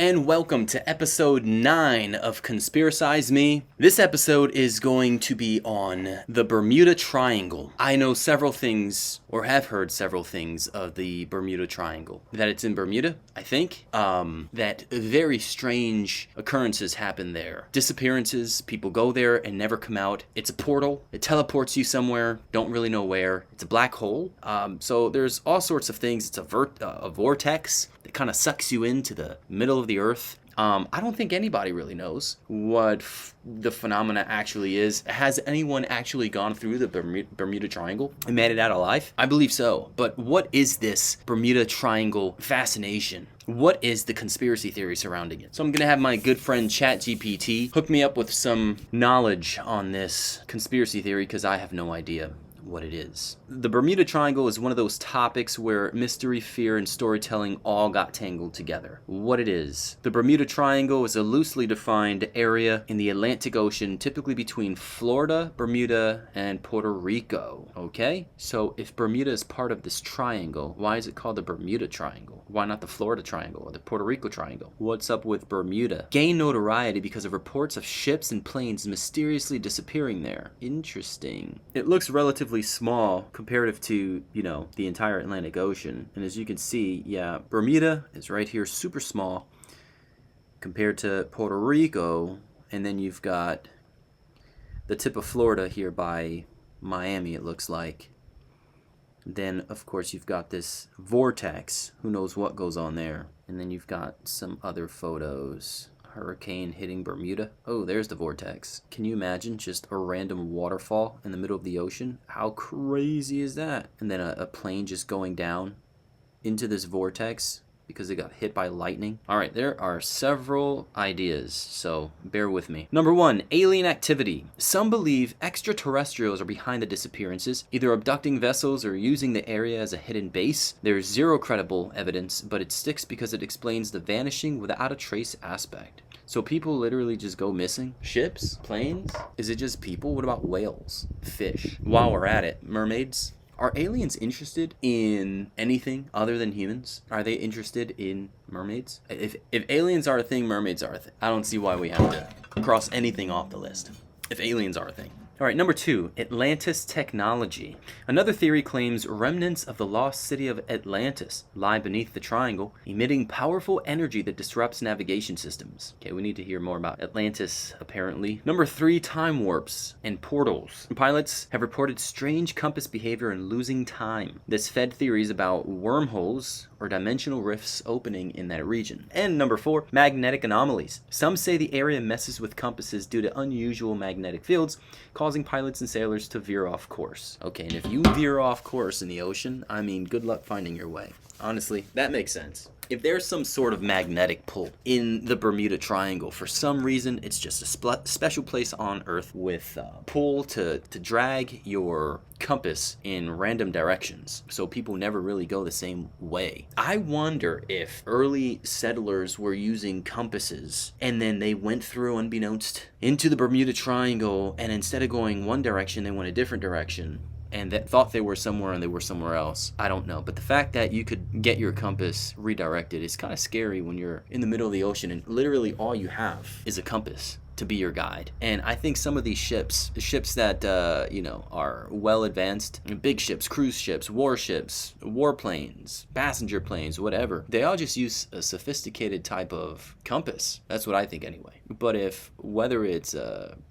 and welcome to episode 9 of Conspiracize Me. This episode is going to be on the Bermuda Triangle. I know several things, or have heard several things of the Bermuda Triangle. That it's in Bermuda, I think. That very strange occurrences happen there. Disappearances, people go there and never come out. It's a portal. It teleports you somewhere, don't really know where. It's a black hole. So there's all sorts of things. It's a vortex that kind of sucks you into the middle of the earth. I don't think anybody really knows what the phenomena actually is. Has anyone actually gone through the Bermuda Triangle and made it out alive? I believe so. But what is this Bermuda Triangle fascination? What is the conspiracy theory surrounding it? So I'm going to have my good friend ChatGPT hook me up with some knowledge on this conspiracy theory because I have no idea what it is. The Bermuda Triangle is one of those topics where mystery, fear, and storytelling all got tangled together. What it is. The Bermuda Triangle is a loosely defined area in the Atlantic Ocean, typically between Florida, Bermuda, and Puerto Rico. Okay? So if Bermuda is part of this triangle, why is it called the Bermuda Triangle? Why not the Florida Triangle or the Puerto Rico Triangle? What's up with Bermuda? Gained notoriety because of reports of ships and planes mysteriously disappearing there. Interesting. It looks relatively small comparative to, the entire Atlantic Ocean. And as you can see, yeah, Bermuda is right here, super small compared to Puerto Rico. And then you've got the tip of Florida here by Miami, it looks like. Then, of course, you've got this vortex. Who knows what goes on there. And then you've got some other photos. Hurricane hitting Bermuda. Oh, there's the vortex. Can you imagine just a random waterfall in the middle of the ocean? How crazy is that? And then a plane just going down into this vortex because it got hit by lightning. All right, there are several ideas, so bear with me. Number 1, alien activity. Some believe extraterrestrials are behind the disappearances, either abducting vessels or using the area as a hidden base. There's zero credible evidence, but it sticks because it explains the vanishing without a trace aspect. So people literally just go missing? Ships? Planes? Is it just people? What about whales? Fish? While we're at it, mermaids? Are aliens interested in anything other than humans? Are they interested in mermaids? If aliens are a thing, mermaids are a thing. I don't see why we have to cross anything off the list if aliens are a thing. All right, number 2, Atlantis technology. Another theory claims remnants of the lost city of Atlantis lie beneath the triangle, emitting powerful energy that disrupts navigation systems. Okay, we need to hear more about Atlantis, apparently. Number 3, time warps and portals. Pilots have reported strange compass behavior and losing time. This fed theories about wormholes or dimensional rifts opening in that region. And number 4, magnetic anomalies. Some say the area messes with compasses due to unusual magnetic fields, causing pilots and sailors to veer off course. Okay, and if you veer off course in the ocean, I mean, good luck finding your way. Honestly, that makes sense. If there's some sort of magnetic pull in the Bermuda Triangle, for some reason, it's just a special place on Earth with pull to drag your compass in random directions, so people never really go the same way. I wonder if early settlers were using compasses, and then they went through, unbeknownst, into the Bermuda Triangle, and instead of going one direction, they went a different direction. And that thought they were somewhere and they were somewhere else. I don't know. But the fact that you could get your compass redirected is kind of scary when you're in the middle of the ocean and literally all you have is a compass to be your guide. And I think some of these ships, the ships that, are well advanced, big ships, cruise ships, warships, warplanes, passenger planes, whatever, they all just use a sophisticated type of compass. That's what I think anyway. But whether it's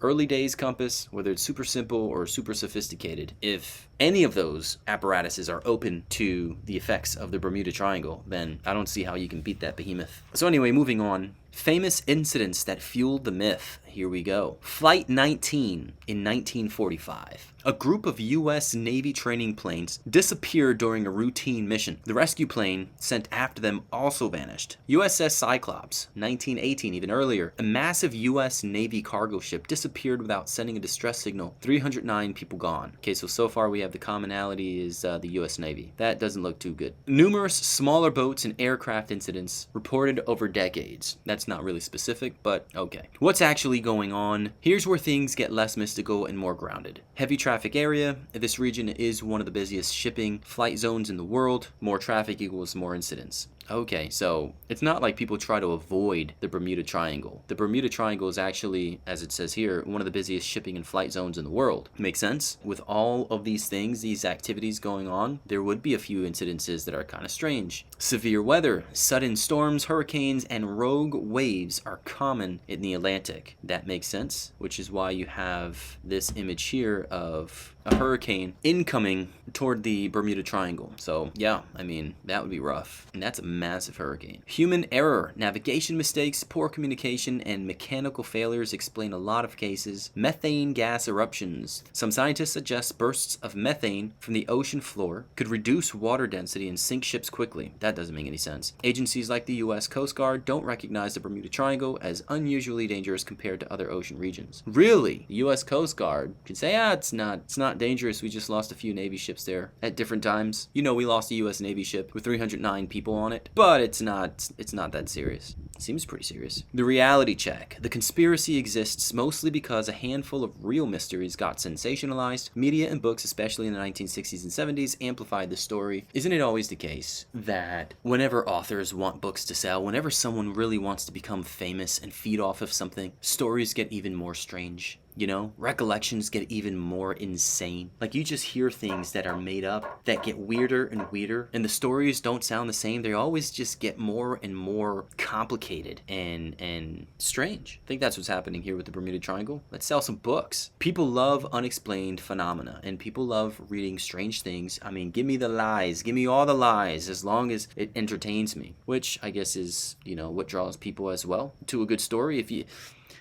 early days compass, whether it's super simple or super sophisticated, if any of those apparatuses are open to the effects of the Bermuda Triangle, then I don't see how you can beat that behemoth. So anyway, moving on. Famous incidents that fueled the myth. Here we go. Flight 19 in 1945. A group of U.S. Navy training planes disappeared during a routine mission. The rescue plane sent after them also vanished. USS Cyclops, 1918, even earlier. A massive U.S. Navy cargo ship disappeared without sending a distress signal. 309 people gone. Okay, so far we have the commonality is the U.S. Navy. That doesn't look too good. Numerous smaller boats and aircraft incidents reported over decades. That's not really specific, but okay. What's actually going on? Here's where things get less mystical and more grounded. Heavy traffic area. This region is one of the busiest shipping flight zones in the world. More traffic equals more incidents. Okay, so it's not like people try to avoid the Bermuda Triangle. The Bermuda Triangle is actually, as it says here, one of the busiest shipping and flight zones in the world. Makes sense? With all of these things, these activities going on, there would be a few incidences that are kind of strange. Severe weather, sudden storms, hurricanes, and rogue waves are common in the Atlantic. That makes sense, which is why you have this image here of a hurricane incoming toward the Bermuda Triangle. So yeah, I mean, that would be rough. And that's a massive hurricane. Human error, navigation mistakes, poor communication, and mechanical failures explain a lot of cases. Methane gas eruptions. Some scientists suggest bursts of methane from the ocean floor could reduce water density and sink ships quickly. That doesn't make any sense. Agencies like the U.S. Coast Guard don't recognize the Bermuda Triangle as unusually dangerous compared to other ocean regions. Really? The U.S. Coast Guard could say, it's not dangerous. We just lost a few Navy ships there at different times. You know, we lost a U.S. Navy ship with 309 people on it, but it's not that serious. It seems pretty serious. The reality check. The conspiracy exists mostly because a handful of real mysteries got sensationalized. Media and books, especially in the 1960s and 70s, amplified the story. Isn't it always the case that whenever authors want books to sell, whenever someone really wants to become famous and feed off of something, stories get even more strange? You know, recollections get even more insane. Like, you just hear things that are made up that get weirder and weirder, and the stories don't sound the same. They always just get more and more complicated and strange. I think that's what's happening here with the Bermuda Triangle. Let's sell some books. People love unexplained phenomena, and people love reading strange things. I mean, give me the lies. Give me all the lies, as long as it entertains me, which I guess is, you know, what draws people as well to a good story.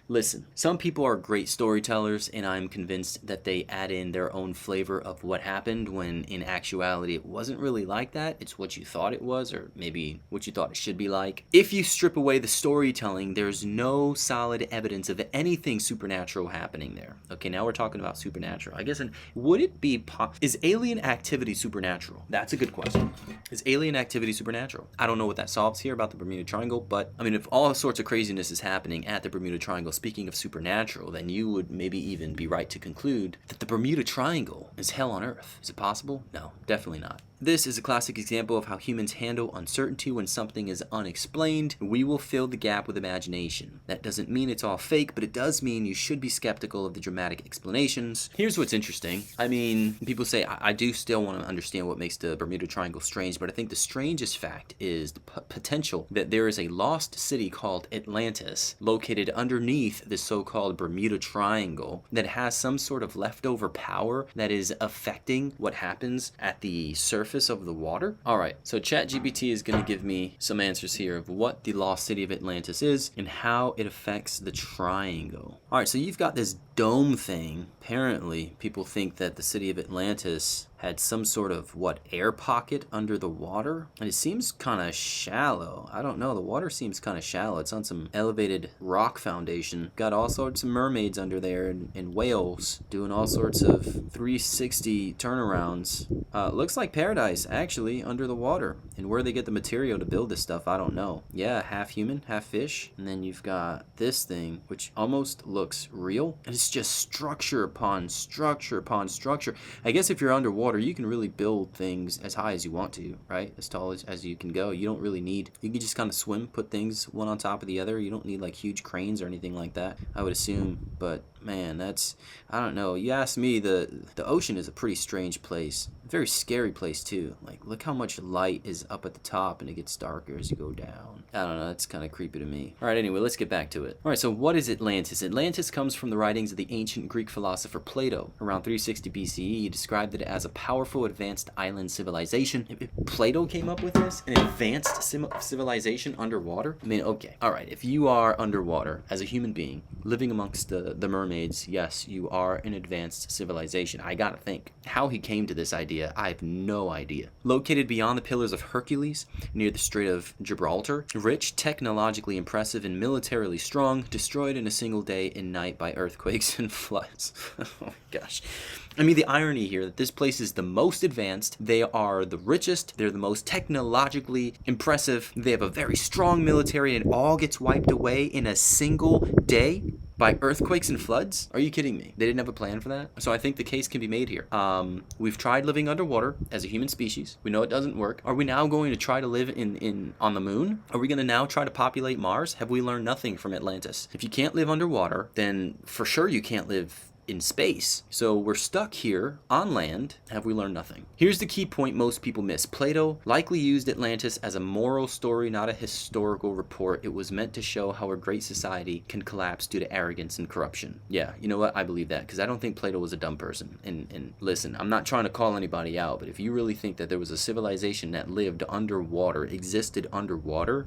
Listen, some people are great storytellers, and I'm convinced that they add in their own flavor of what happened when in actuality it wasn't really like that. It's what you thought it was, or maybe what you thought it should be like. If you strip away the storytelling, there's no solid evidence of anything supernatural happening there. Okay, now we're talking about supernatural. I guess, and would it be is alien activity supernatural? That's a good question. Is alien activity supernatural? I don't know what that solves here about the Bermuda Triangle, but I mean, if all sorts of craziness is happening at the Bermuda Triangle, speaking of supernatural, then you would maybe even be right to conclude that the Bermuda Triangle is hell on earth. Is it possible? No, definitely not. This is a classic example of how humans handle uncertainty when something is unexplained. We will fill the gap with imagination. That doesn't mean it's all fake, but it does mean you should be skeptical of the dramatic explanations. Here's what's interesting. I mean, people say, I do still want to understand what makes the Bermuda Triangle strange, but I think the strangest fact is the potential that there is a lost city called Atlantis located underneath the so-called Bermuda Triangle that has some sort of leftover power that is affecting what happens at the surface of the water. All right, so ChatGPT is going to give me some answers here of what the lost city of Atlantis is and how it affects the triangle. All right, so you've got this dome thing. Apparently, people think that the city of Atlantis had some sort of, air pocket under the water? And it seems kind of shallow. I don't know, the water seems kind of shallow. It's on some elevated rock foundation. Got all sorts of mermaids under there and whales doing all sorts of 360 turnarounds. Looks like paradise, actually, under the water. And where they get the material to build this stuff, I don't know. Yeah, half human, half fish. And then you've got this thing, which almost looks real. And it's just structure upon structure upon structure. I guess if you're underwater, you can really build things as high as you want to, right? As tall as you can go. You don't really need, you can just kind of swim, put things one on top of the other. You don't need like huge cranes or anything like that, I would assume. But man, that's, I don't know. You ask me, the ocean is a pretty strange place. A very scary place too. Like, look how much light is up at the top and it gets darker as you go down. I don't know, that's kind of creepy to me. All right, anyway, let's get back to it. All right, so what is Atlantis? Atlantis comes from the writings of the ancient Greek philosopher Plato. Around 360 BCE, he described it as a powerful advanced island civilization. Plato came up with this? An advanced civilization underwater? I mean, okay. All right, if you are underwater as a human being, living amongst the mermaids, yes, you are an advanced civilization. I gotta think. How he came to this idea, I have no idea. Located beyond the Pillars of Hercules, near the Strait of Gibraltar, rich, technologically impressive, and militarily strong, destroyed in a single day and night by earthquakes and floods. Oh my gosh. I mean, the irony here that this place is the most advanced, they are the richest, they're the most technologically impressive, they have a very strong military, and it all gets wiped away in a single day. By earthquakes and floods? Are you kidding me? They didn't have a plan for that? So I think the case can be made here. We've tried living underwater as a human species. We know it doesn't work. Are we now going to try to live on the moon? Are we going to now try to populate Mars? Have we learned nothing from Atlantis? If you can't live underwater, then for sure you can't live in space. So we're stuck here on land. Have we learned nothing? Here's the key point most people miss. Plato likely used Atlantis as a moral story, not a historical report. It was meant to show how a great society can collapse due to arrogance and corruption. Yeah, you know what? I believe that because I don't think Plato was a dumb person. And listen, I'm not trying to call anybody out, but if you really think that there was a civilization that lived underwater, existed underwater,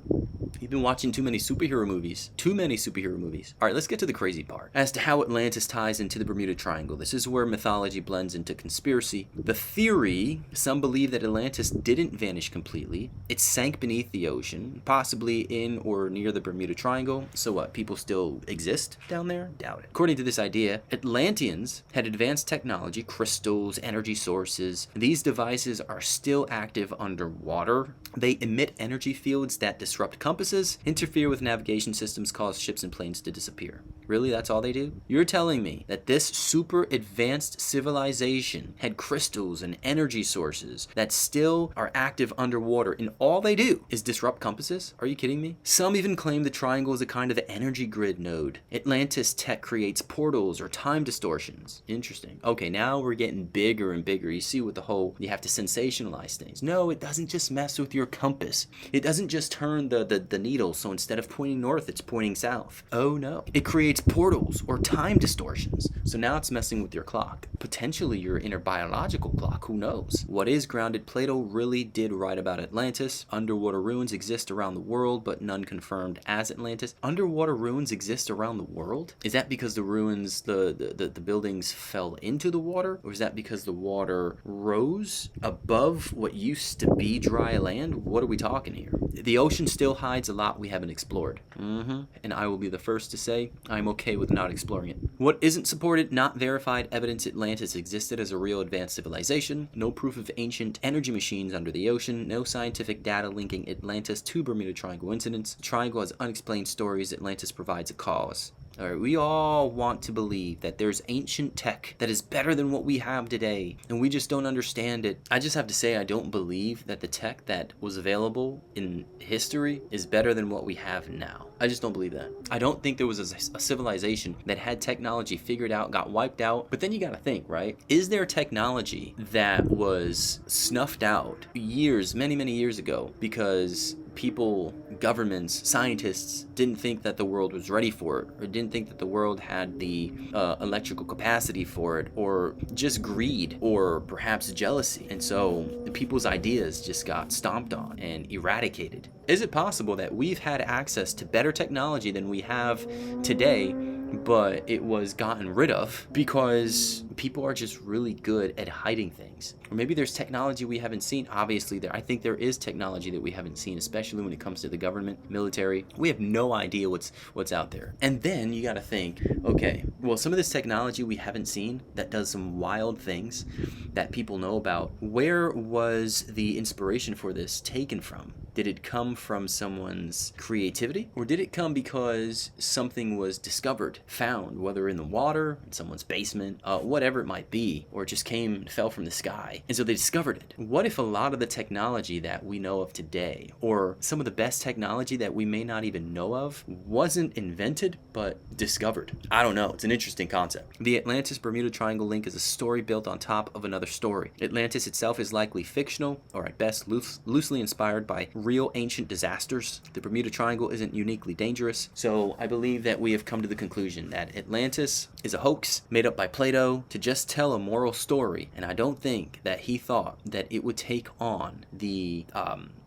you've been watching too many superhero movies. Too many superhero movies. All right, let's get to the crazy part. As to how Atlantis ties into the Bermuda Triangle. This is where mythology blends into conspiracy. The theory, some believe that Atlantis didn't vanish completely. It sank beneath the ocean, possibly in or near the Bermuda Triangle. So what, people still exist down there? Doubt it. According to this idea, Atlanteans had advanced technology, crystals, energy sources. These devices are still active underwater. They emit energy fields that disrupt compasses, interfere with navigation systems, cause ships and planes to disappear. Really? That's all they do? You're telling me that this super advanced civilization had crystals and energy sources that still are active underwater, and all they do is disrupt compasses? Are you kidding me? Some even claim the triangle is a kind of energy grid node. Atlantis tech creates portals or time distortions. Interesting. Okay, now we're getting bigger and bigger. You see with the whole, you have to sensationalize things. No, it doesn't just mess with your compass. It doesn't just turn the needle, so instead of pointing north, it's pointing south. Oh no. It creates portals or time distortions. So now it's messing with your clock. Potentially your inner biological clock, who knows? What is grounded? Plato really did write about Atlantis. Underwater ruins exist around the world, but none confirmed as Atlantis. Underwater ruins exist around the world? Is that because the ruins, the buildings fell into the water? Or is that because the water rose above what used to be dry land? What are we talking here? The ocean still hides a lot we haven't explored. And I will be the first to say I'm okay with not exploring it. What isn't supported, not verified evidence Atlantis existed as a real advanced civilization, no proof of ancient energy machines under the ocean, no scientific data linking Atlantis to Bermuda Triangle incidents. The triangle has unexplained stories. Atlantis provides a cause. All right, we all want to believe that there's ancient tech that is better than what we have today, and we just don't understand it. I just have to say I don't believe that the tech that was available in history is better than what we have now. I just don't believe that. I don't think there was a civilization that had technology figured out, got wiped out. But then you got to think, right? Is there technology that was snuffed out years, many, many years ago because people, governments, scientists didn't think that the world was ready for it, or didn't think that the world had the electrical capacity for it, or just greed, or perhaps jealousy. And so the people's ideas just got stomped on and eradicated. Is it possible that we've had access to better technology than we have today, but it was gotten rid of because people are just really good at hiding things? Or maybe there's technology we haven't seen. Obviously, I think there is technology that we haven't seen, especially when it comes to the government, military. We have no idea what's out there. And then you got to think, okay, well, some of this technology we haven't seen that does some wild things that people know about. Where was the inspiration for this taken from? Did it come from someone's creativity? Or did it come because something was discovered, found, whether in the water, in someone's basement, whatever it might be, or it just fell from the sky, and so they discovered it? What if a lot of the technology that we know of today, or some of the best technology that we may not even know of, wasn't invented, but discovered? I don't know. It's an interesting concept. The Atlantis-Bermuda Triangle link is a story built on top of another story. Atlantis itself is likely fictional, or at best loosely inspired by real ancient disasters. The Bermuda Triangle isn't uniquely dangerous, so I believe that we have come to the conclusion that Atlantis is a hoax made up by Plato to just tell a moral story, and I don't think that he thought that it would take on the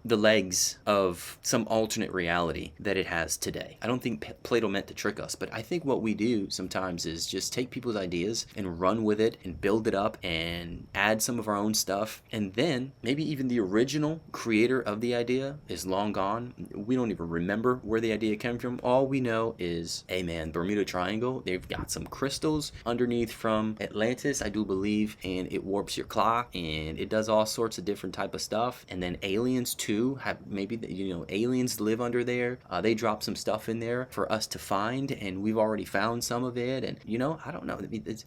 legs of some alternate reality that it has today. I don't think Plato meant to trick us, but I think what we do sometimes is just take people's ideas and run with it and build it up and add some of our own stuff, and then maybe even the original creator of the idea is long gone. We don't even remember where the idea came from. All we know is, hey man, Bermuda Triangle, they've got some crystals underneath from Atlantis, I do believe, and it warps your clock, and it does all sorts of different type of stuff, and then aliens too. too. Have maybe aliens live under there. They drop some stuff in there for us to find, and we've already found some of it. And I don't know.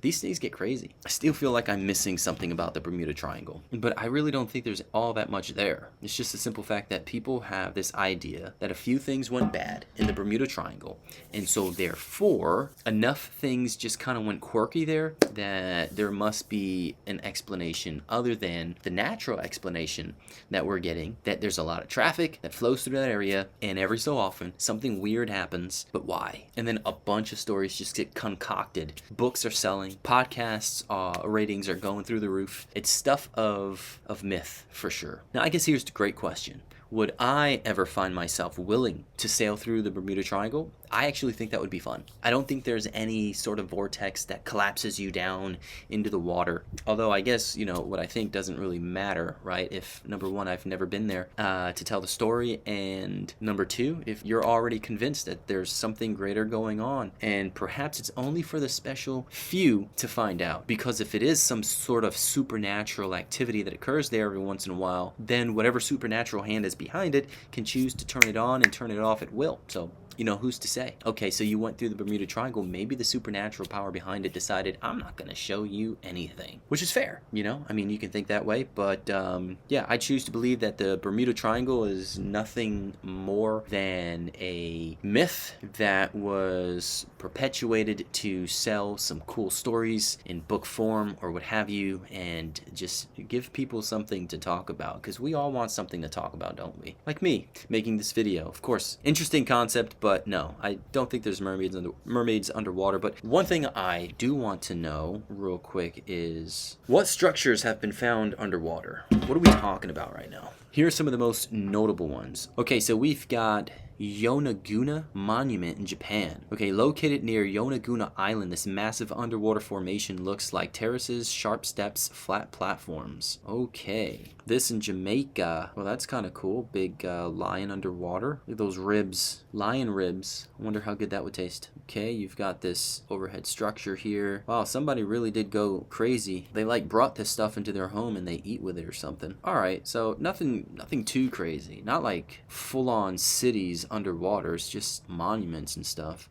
These things get crazy. I still feel like I'm missing something about the Bermuda Triangle, but I really don't think there's all that much there. It's just the simple fact that people have this idea that a few things went bad in the Bermuda Triangle, and so therefore enough things just kind of went quirky there that there must be an explanation other than the natural explanation that we're getting, that there's a lot of traffic that flows through that area, and every so often something weird happens, but why? And then a bunch of stories just get concocted. Books are selling, podcasts ratings are going through the roof. It's stuff of myth for sure. Now I guess here's the great question. Would I ever find myself willing to sail through the Bermuda Triangle? I actually think that would be fun. I don't think there's any sort of vortex that collapses you down into the water. Although I guess, what I think doesn't really matter, right? If, number one, I've never been there to tell the story, and number two, if you're already convinced that there's something greater going on, and perhaps it's only for the special few to find out. Because if it is some sort of supernatural activity that occurs there every once in a while, then whatever supernatural hand is behind it can choose to turn it on and turn it off at will. So who's to say? Okay, so you went through the Bermuda Triangle. Maybe the supernatural power behind it decided, I'm not going to show you anything. Which is fair, I mean, you can think that way. But, I choose to believe that the Bermuda Triangle is nothing more than a myth that was perpetuated to sell some cool stories in book form or what have you, and just give people something to talk about. Because we all want something to talk about, don't we? Like me, making this video. Of course, interesting concept, but no, I don't think there's mermaids underwater. But one thing I do want to know real quick is, what structures have been found underwater? What are we talking about right now? Here are some of the most notable ones. Okay, so we've got Yonaguna Monument in Japan. Okay, located near Yonaguna Island, this massive underwater formation looks like terraces, sharp steps, flat platforms. Okay, this in Jamaica. Well, that's kind of cool. Big lion underwater. Look at those ribs. Lion ribs. I wonder how good that would taste. Okay, you've got this overhead structure here. Wow, somebody really did go crazy. They brought this stuff into their home and they eat with it or something. All right, so nothing too crazy. Not like full-on cities underwater. It's just monuments and stuff.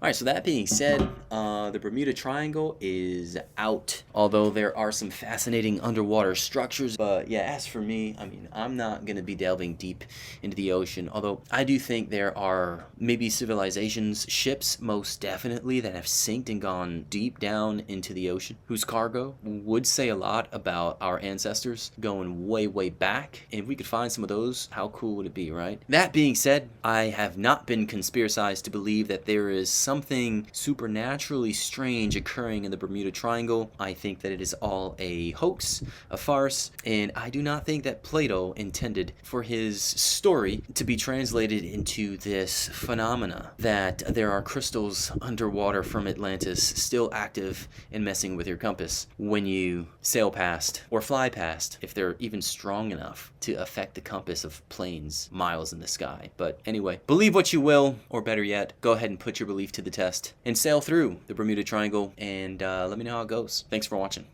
All right, so that being said, the Bermuda Triangle is out. Although there are some fascinating underwater structures. But yeah, as for me, I mean, I'm not going to be delving deep into the ocean. Although I do think there are maybe civilizations, ships most definitely, that have sinked and gone deep down into the ocean, whose cargo would say a lot about our ancestors going way, way back. And if we could find some of those, how cool would it be, right? That being said, I have not been conspiracized to believe that there is something supernaturally strange occurring in the Bermuda Triangle. I think that it is all a hoax, a farce, and I do not think that Plato intended for his story to be translated into this phenomena, that there are crystals underwater from Atlantis still active and messing with your compass when you sail past or fly past, if they're even strong enough to affect the compass of planes miles in the sky. But anyway, believe what you will, or better yet, go ahead and put your belief to the test and sail through the Bermuda Triangle, and let me know how it goes. Thanks for watching.